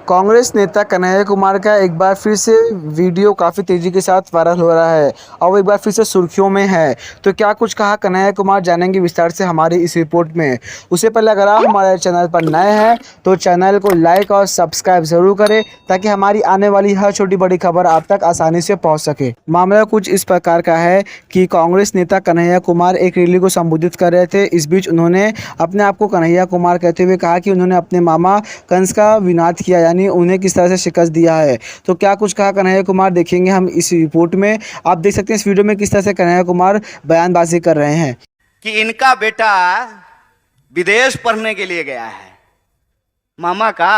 कांग्रेस नेता कन्हैया कुमार का एक बार फिर से वीडियो काफ़ी तेज़ी के साथ वायरल हो रहा है और वो एक बार फिर से सुर्खियों में है। तो क्या कुछ कहा कन्हैया कुमार, जानेंगे विस्तार से हमारी इस रिपोर्ट में। उससे पहले अगर आप हमारे चैनल पर नए हैं तो चैनल को लाइक और सब्सक्राइब ज़रूर करें ताकि हमारी आने वाली हर छोटी बड़ी खबर आप तक आसानी से पहुँच सके। मामला कुछ इस प्रकार का है कि कांग्रेस नेता कन्हैया कुमार एक रैली को संबोधित कर रहे थे। इस बीच उन्होंने अपने आप को कन्हैया कुमार कहते हुए कहा कि उन्होंने अपने मामा कंस का विनाश किया, यानी उन्हें किस तरह से शिकस्त दिया है। तो क्या कुछ कहा कन्हैया कुमार, देखेंगे हम इस रिपोर्ट में। आप देख सकते हैं इस वीडियो में किस तरह से कन्हैया कुमार बयानबाजी कर रहे हैं कि इनका बेटा विदेश पढ़ने के लिए गया है, मामा का।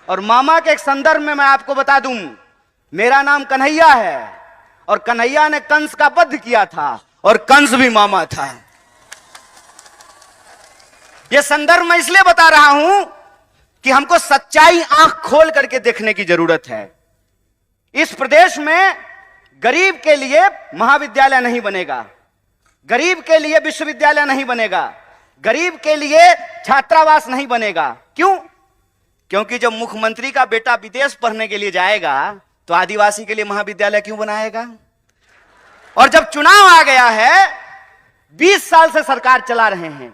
और मामा के एक संदर्भ में मैं आपको बता दूं, मेरा नाम कन्हैया है और कन्हैया ने कंस का वध किया था और कंस भी मामा था। यह संदर्भ मैं इसलिए बता रहा हूं कि हमको सच्चाई आंख खोल करके देखने की जरूरत है। इस प्रदेश में गरीब के लिए महाविद्यालय नहीं बनेगा, गरीब के लिए विश्वविद्यालय नहीं बनेगा, गरीब के लिए छात्रावास नहीं बनेगा। क्यों? क्योंकि जब मुख्यमंत्री का बेटा विदेश पढ़ने के लिए जाएगा तो आदिवासी के लिए महाविद्यालय क्यों बनाएगा? और जब चुनाव आ गया है, 20 साल से सरकार चला रहे हैं,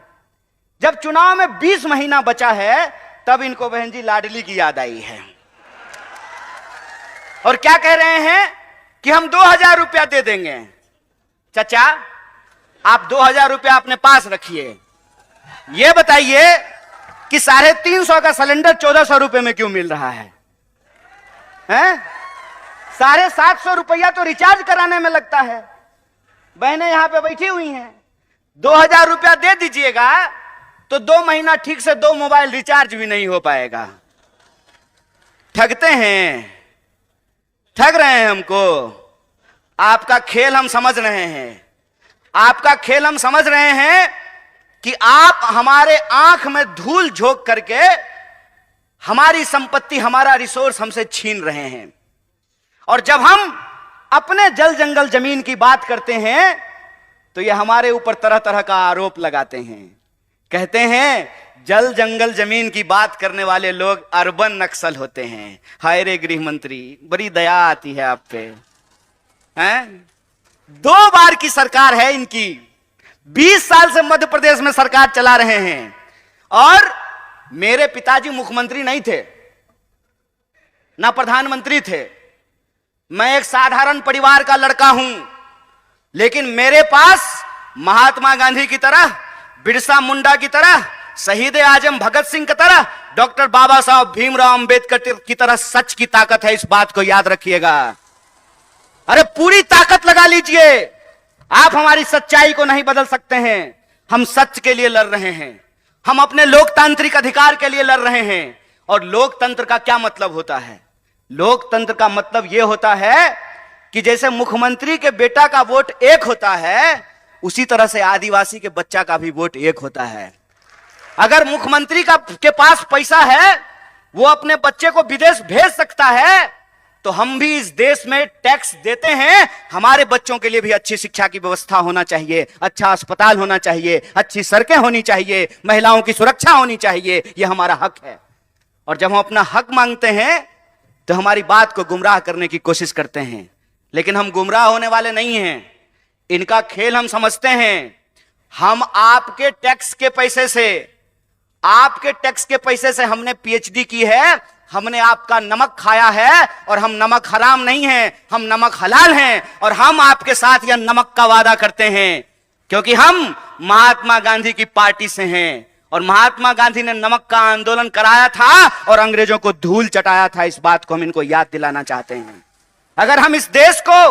जब चुनाव में 20 महीना बचा है तब इनको बहन जी लाडली की याद आई है और क्या कह रहे हैं कि हम 2000 रुपया दे देंगे। चाचा, आप 2000 रुपया अपने पास रखिए, यह बताइए कि 350 का सिलेंडर 1400 रुपए में क्यों मिल रहा है? 750 रुपया तो रिचार्ज कराने में लगता है। बहनें यहां पे बैठी हुई हैं, 2000 रुपया दे दीजिएगा तो 2 महीना ठीक से 2 मोबाइल रिचार्ज भी नहीं हो पाएगा। ठगते हैं, ठग रहे हैं हमको। आपका खेल हम समझ रहे हैं, आपका खेल हम समझ रहे हैं कि आप हमारे आंख में धूल झोंक करके हमारी संपत्ति, हमारा रिसोर्स हमसे छीन रहे हैं। और जब हम अपने जल जंगल जमीन की बात करते हैं तो ये हमारे ऊपर तरह तरह का आरोप लगाते हैं। कहते हैं जल जंगल जमीन की बात करने वाले लोग अर्बन नक्सल होते हैं। हाय रे गृह मंत्री, बड़ी दया आती है आप पे। हैं? 2 बार की सरकार है इनकी, 20 साल से मध्य प्रदेश में सरकार चला रहे हैं। और मेरे पिताजी मुख्यमंत्री नहीं थे, ना प्रधानमंत्री थे। मैं एक साधारण परिवार का लड़का हूं, लेकिन मेरे पास महात्मा गांधी की तरह, बिरसा मुंडा की तरह, शहीद आजम भगत सिंह की तरह, डॉक्टर बाबा साहब भीमराव अंबेडकर की तरह सच की ताकत है। इस बात को याद रखिएगा। अरे पूरी ताकत लगा लीजिए, आप हमारी सच्चाई को नहीं बदल सकते हैं। हम सच के लिए लड़ रहे हैं, हम अपने लोकतांत्रिक अधिकार के लिए लड़ रहे हैं। और लोकतंत्र का क्या मतलब होता है? लोकतंत्र का मतलब यह होता है कि जैसे मुख्यमंत्री के बेटा का वोट 1 होता है, उसी तरह से आदिवासी के बच्चा का भी वोट 1 होता है। अगर मुख्यमंत्री के पास पैसा है, वो अपने बच्चे को विदेश भेज सकता है, तो हम भी इस देश में टैक्स देते हैं। हमारे बच्चों के लिए भी अच्छी शिक्षा की व्यवस्था होना चाहिए, अच्छा अस्पताल होना चाहिए, अच्छी सड़कें होनी चाहिए, महिलाओं की सुरक्षा होनी चाहिए। यह हमारा हक है। और जब हम अपना हक मांगते हैं तो हमारी बात को गुमराह करने की कोशिश करते हैं, लेकिन हम गुमराह होने वाले नहीं हैं। इनका खेल हम समझते हैं। हम आपके टैक्स के पैसे से, आपके टैक्स के पैसे से हमने पीएचडी की है, हमने आपका नमक खाया है। और हम नमक हराम नहीं हैं, हम नमक हलाल हैं। और हम आपके साथ यह नमक का वादा करते हैं क्योंकि हम महात्मा गांधी की पार्टी से हैं। और महात्मा गांधी ने नमक का आंदोलन कराया था और अंग्रेजों को धूल चटाया था। इस बात को हम इनको याद दिलाना चाहते हैं। अगर हम इस देश को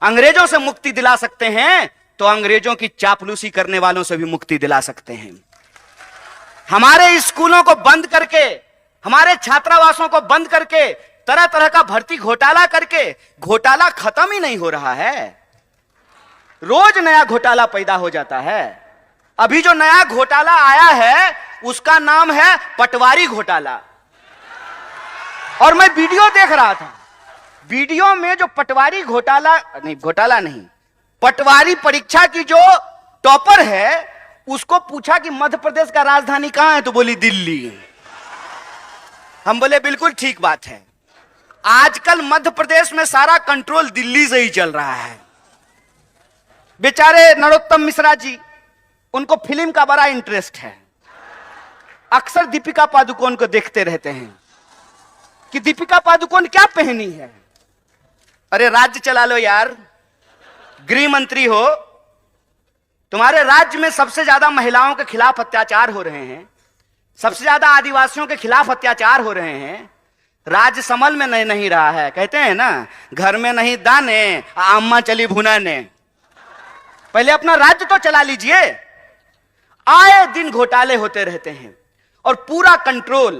अंग्रेजों से मुक्ति दिला सकते हैं तो अंग्रेजों की चापलूसी करने वालों से भी मुक्ति दिला सकते हैं। हमारे स्कूलों को बंद करके, हमारे छात्रावासों को बंद करके, तरह तरह का भर्ती घोटाला करके, घोटाला खत्म ही नहीं हो रहा है। रोज नया घोटाला पैदा हो जाता है। अभी जो नया घोटाला आया है उसका नाम है पटवारी घोटाला। और मैं वीडियो देख रहा था, वीडियो में जो पटवारी घोटाला नहीं, पटवारी परीक्षा की जो टॉपर है, उसको पूछा कि मध्य प्रदेश का राजधानी कहां है, तो बोली दिल्ली। हम बोले बिल्कुल ठीक बात है। आजकल मध्य प्रदेश में सारा कंट्रोल दिल्ली से ही चल रहा है। बेचारे नरोत्तम मिश्रा जी, उनको फिल्म का बड़ा इंटरेस्ट है। अक्सर दीपिका पादुकोण को देखते रहते हैं कि दीपिका पादुकोण क्या पहनी है। अरे राज्य चला लो यार, गृह मंत्री हो, तुम्हारे राज्य में सबसे ज्यादा महिलाओं के खिलाफ अत्याचार हो रहे हैं, सबसे ज्यादा आदिवासियों के खिलाफ अत्याचार हो रहे हैं, राज्य समल में नहीं रहा है। कहते हैं ना, घर में नहीं दाने, अम्मा चली भुनाने। पहले अपना राज्य तो चला लीजिए। आए दिन घोटाले होते रहते हैं और पूरा कंट्रोल।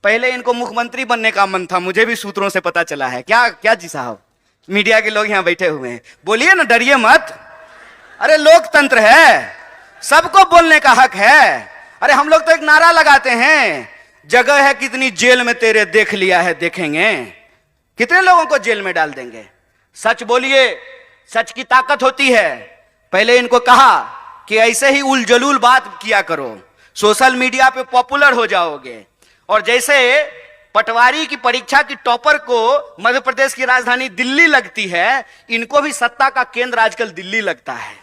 पहले इनको मुख्यमंत्री बनने का मन था, मुझे भी सूत्रों से पता चला है। क्या जी साहब, मीडिया के लोग यहां बैठे हुए हैं, बोलिए ना, डरिए मत। अरे लोकतंत्र है, सबको बोलने का हक है। अरे हम लोग तो एक नारा लगाते हैं, जगह है कितनी जेल में तेरे, देख लिया है देखेंगे। कितने लोगों को जेल में डाल देंगे। सच बोलिए, सच की ताकत होती है। पहले इनको कहा कि ऐसे ही उलझुल बात किया करो, सोशल मीडिया पे पॉपुलर हो जाओगे। और जैसे पटवारी की परीक्षा की टॉपर को मध्य प्रदेश की राजधानी दिल्ली लगती है, इनको भी सत्ता का केंद्र आजकल दिल्ली लगता है।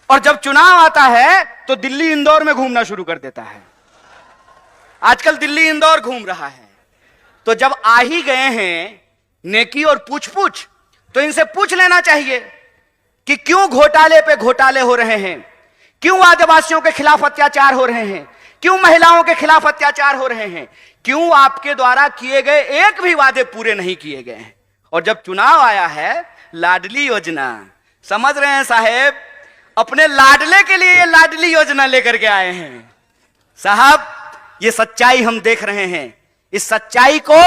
और जब चुनाव आता है तो दिल्ली इंदौर में घूमना शुरू कर देता है। आजकल दिल्ली इंदौर घूम रहा है। तो जब आ ही गए हैं नेकी और पूछ पूछ, तो इनसे पूछ लेना चाहिए कि क्यों घोटाले पे घोटाले हो रहे हैं, क्यों आदिवासियों के खिलाफ अत्याचार हो रहे हैं, क्यों महिलाओं के खिलाफ अत्याचार हो रहे हैं, क्यों आपके द्वारा किए गए एक भी वादे पूरे नहीं किए गए हैं। और जब चुनाव आया है, लाडली योजना, समझ रहे हैं साहेब, अपने लाडले के लिए ये लाडली योजना लेकर के आए हैं। साहब, ये सच्चाई हम देख रहे हैं। इस सच्चाई को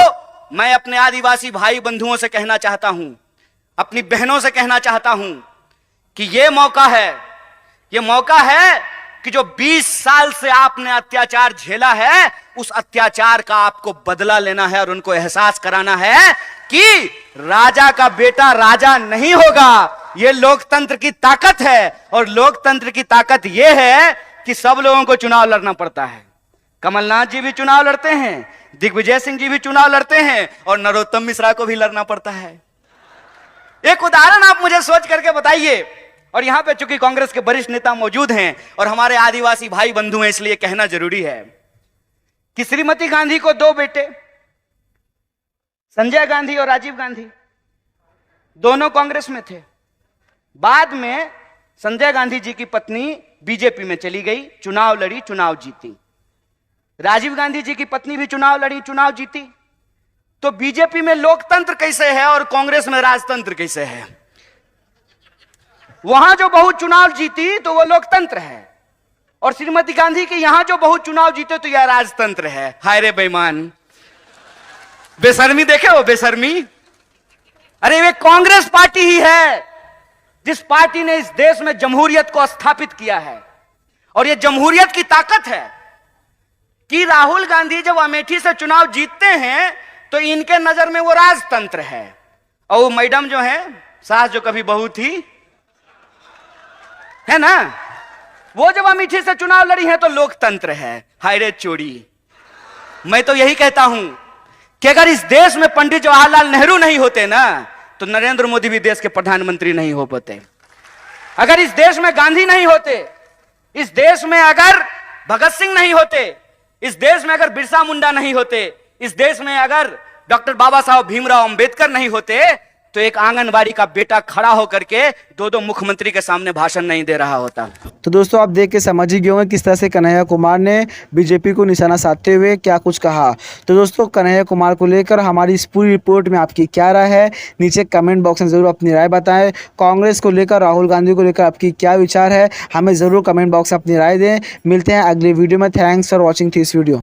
मैं अपने आदिवासी भाई बंधुओं से कहना चाहता हूं, अपनी बहनों से कहना चाहता हूं कि ये मौका है कि जो 20 साल से आपने अत्याचार झेला है, उस अत्याचार का आपको बदला लेना है और उनको एहसास कराना है कि राजा का बेटा राजा नहीं होगा। यह लोकतंत्र की ताकत है। और लोकतंत्र की ताकत यह है कि सब लोगों को चुनाव लड़ना पड़ता है। कमलनाथ जी भी चुनाव लड़ते हैं, दिग्विजय सिंह जी भी चुनाव लड़ते हैं, और नरोत्तम मिश्रा को भी लड़ना पड़ता है। एक उदाहरण आप मुझे सोच करके बताइए। और यहां पे चूंकि कांग्रेस के वरिष्ठ नेता मौजूद हैं और हमारे आदिवासी भाई बंधु हैं, इसलिए कहना जरूरी है कि श्रीमती गांधी को 2 बेटे, संजय गांधी और राजीव गांधी, दोनों कांग्रेस में थे। बाद में संजय गांधी जी की पत्नी बीजेपी में चली गई, चुनाव लड़ी, चुनाव जीती। राजीव गांधी जी की पत्नी भी चुनाव लड़ी, चुनाव जीती। तो बीजेपी में लोकतंत्र कैसे है और कांग्रेस में राजतंत्र कैसे है? वहां जो बहुत चुनाव जीती तो वो लोकतंत्र है, और श्रीमती गांधी के यहां जो बहुत चुनाव जीते तो यह राजतंत्र है। हाय रे बेईमान, बेशर्मी देखे हो, बेशर्मी। अरे वे कांग्रेस पार्टी ही है जिस पार्टी ने इस देश में जमहूरियत को स्थापित किया है। और यह जमहूरियत की ताकत है कि राहुल गांधी जब अमेठी से चुनाव जीतते हैं तो इनके नजर में वो राजतंत्र है। और वो मैडम जो है, सास जो कभी बहू थी, है ना, वो जब अमेठी से चुनाव लड़ी है तो लोकतंत्र है। हाय रे चोरी। मैं तो यही कहता हूं कि अगर इस देश में पंडित जवाहरलाल नेहरू नहीं होते ना, तो नरेंद्र मोदी भी देश के प्रधानमंत्री नहीं हो पाते। अगर इस देश में गांधी नहीं होते, इस देश में अगर भगत सिंह नहीं होते, इस देश में अगर बिरसा मुंडा नहीं होते, इस देश में अगर डॉक्टर बाबा साहब भीमराव अंबेडकर नहीं होते, तो एक आंगनबाड़ी का बेटा खड़ा होकर के 2 मुख्यमंत्री के सामने भाषण नहीं दे रहा होता। तो दोस्तों, आप देख के समझ ही गए होंगे किस तरह से कन्हैया कुमार ने बीजेपी को निशाना साधते हुए क्या कुछ कहा। तो दोस्तों, कन्हैया कुमार को लेकर हमारी इस पूरी रिपोर्ट में आपकी क्या राय है, नीचे कमेंट बॉक्स में ज़रूर अपनी राय बताएं। कांग्रेस को लेकर, राहुल गांधी को लेकर आपकी क्या विचार है, हमें ज़रूर कमेंट बॉक्स में अपनी राय दें। मिलते हैं अगली वीडियो में। Thanks for watching this video.